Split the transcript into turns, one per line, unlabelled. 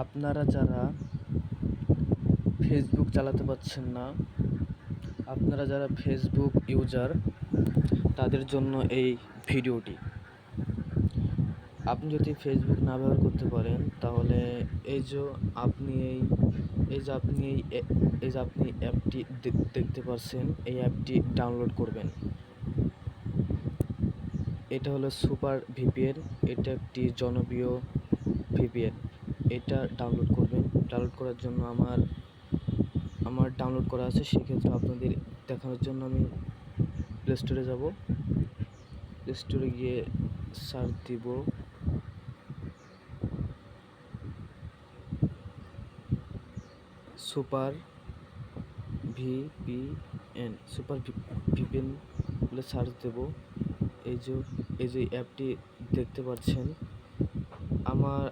আপনারা যারা ফেসবুক চালাতে পারছেন না, আপনারা যারা ফেসবুক ইউজার, তাদের জন্য এই ভিডিওটি। আপনি যদি ফেসবুক না ব্যবহার করতে পারেন, তাহলে এই যে আপনি এই এই যে আপনি এই এই যে আপনি অ্যাপটি দেখতে পাচ্ছেন, এই অ্যাপটি ডাউনলোড করবেন। এটা হলো সুপার ভিপিএন। এটা একটি জনপ্রিয় ভিপিএন। এটা ডাউনলোড করবেন। ডাউনলোড করার জন্য আমার ডাউনলোড করা আছে, সেক্ষেত্রে আপনাদের দেখানোর জন্য আমি প্লে স্টোরে যাব। প্লে স্টোরে গিয়ে সার্চ দিব সুপার ভিপিএন। সুপার ভিপিএন বলে সার্চ দেব। এই যে অ্যাপটি দেখতে পাচ্ছেন। আমার